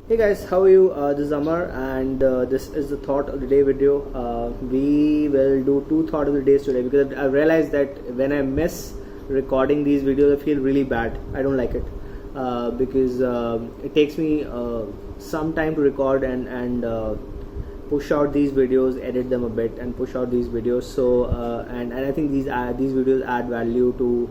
Hey guys, how are you? This is Amar, and this is the thought of the day video. We will do two thought of the days today because I realized that when I miss recording these videos, I feel really bad. I don't like it because it takes me some time to record and push out these videos, edit them a bit, and push out these videos. So and I think these videos add value to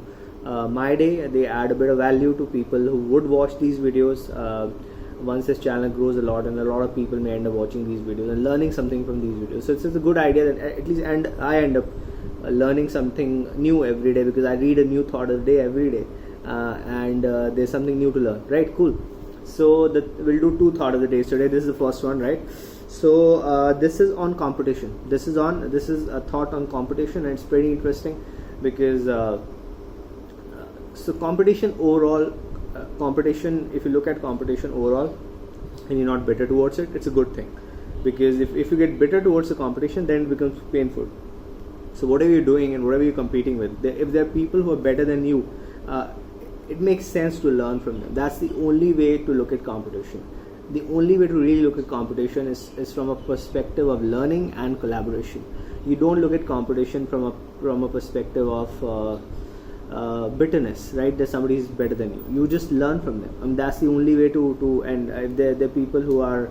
my day. They add a bit of value to people who would watch these videos. Once this channel grows a lot, and a lot of people may end up watching these videos and learning something from these videos. So it's a good idea that at least I end up learning something new every day, because I read a new thought of the day every day, and there's something new to learn, right? Cool. So we'll do two thought of the days today. This is the first one, right? So this is on competition. This is a thought on competition, and it's pretty interesting because so competition overall. Competition, if you look at competition overall and you're not bitter towards it, it's a good thing, because if you get bitter towards the competition, then it becomes painful. So whatever you're doing and whatever you're competing with, if there are people who are better than you, it makes sense to learn from them. That's the only way to look at competition. The only way to really look at competition is from a perspective of learning and collaboration. You don't look at competition from a perspective of bitterness, right? That somebody is better than you. You just learn from them. I mean, that's the only way to and if there are people who are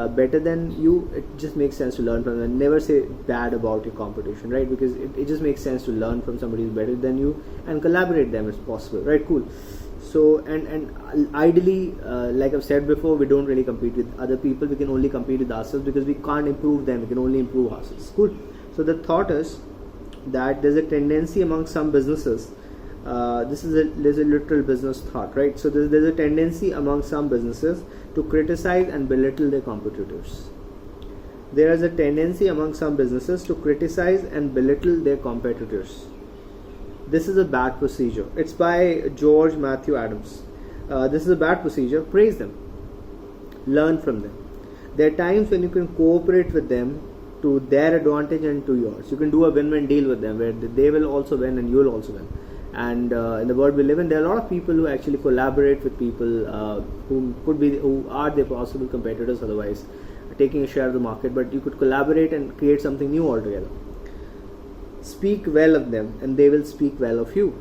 better than you, it just makes sense to learn from them. Never say bad about your competition, right? Because it just makes sense to learn from somebody who's better than you and collaborate them if possible, right? Cool. So and ideally, like I've said before, we don't really compete with other people. We can only compete with ourselves, because we can't improve them. We can only improve ourselves. Cool. So the thought is that there's a tendency among some businesses. There's a literal business thought, right? So there's a tendency among some businesses to criticize and belittle their competitors. There is a tendency among some businesses to criticize and belittle their competitors. This is a bad procedure. It's by George Matthew Adams. This is a bad procedure. Praise them. Learn from them. There are times when you can cooperate with them to their advantage and to yours. You can do a win-win deal with them, where they will also win and you will also win. And in the world we live in, there are a lot of people who actually collaborate with people who are their possible competitors otherwise, taking a share of the market. But you could collaborate and create something new altogether. Speak well of them, and they will speak well of you.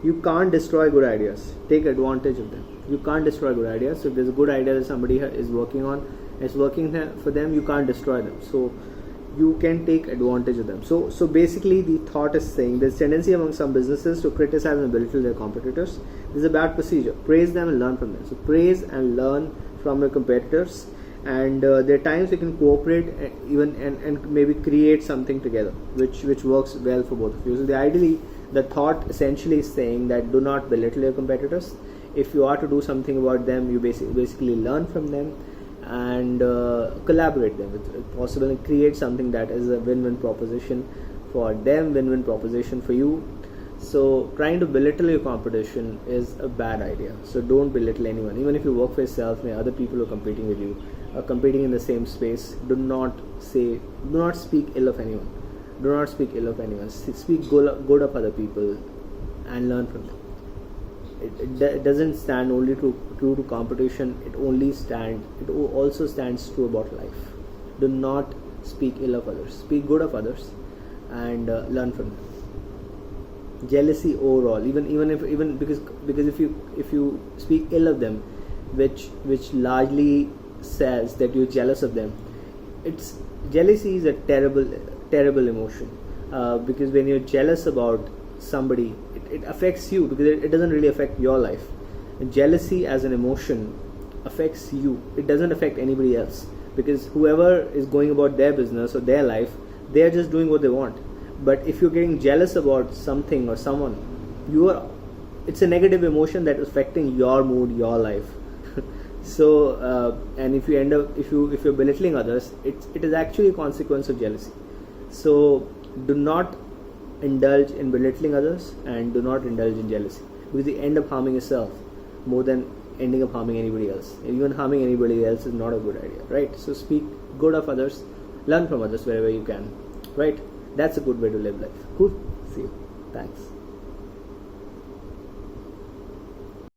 You can't destroy good ideas. Take advantage of them. You can't destroy good ideas. So if there's a good idea that somebody is working on, it's working for them, you can't destroy them. So you can take advantage of them. So basically the thought is saying there's tendency among some businesses to criticize and belittle their competitors. This is a bad procedure. Praise them and learn from them. So praise and learn from your competitors, and there are times you can cooperate even and maybe create something together which works well for both of you. So ideally the thought essentially is saying that do not belittle your competitors. If you are to do something about them, you basically learn from them and collaborate them if possible, and create something that is a win-win proposition for them, win-win proposition for you. So trying to belittle your competition is a bad idea. So don't belittle anyone. Even if you work for yourself, may other people who are competing with you are competing in the same space, do not speak ill of anyone. Do not speak ill of anyone. Speak good of other people and learn from them. It doesn't stand only true to competition. It also stands true about life. Do not speak ill of others. Speak good of others and learn from them. Jealousy overall, even because if you speak ill of them, which largely says that you're jealous of them, jealousy is a terrible emotion, because when you're jealous about somebody, it affects you, because it doesn't really affect your life. And jealousy as an emotion affects you. It doesn't affect anybody else, because whoever is going about their business or their life, they are just doing what they want. But if you're getting jealous about something or someone, it's a negative emotion that is affecting your mood, your life. So and if you're belittling others, it is actually a consequence of jealousy. So do not indulge in belittling others, and do not indulge in jealousy, because you end up harming yourself more than ending up harming anybody else. Even harming anybody else is not a good idea, right? So speak good of others, learn from others wherever you can, right? That's a good way to live life. Cool. See you. Thanks.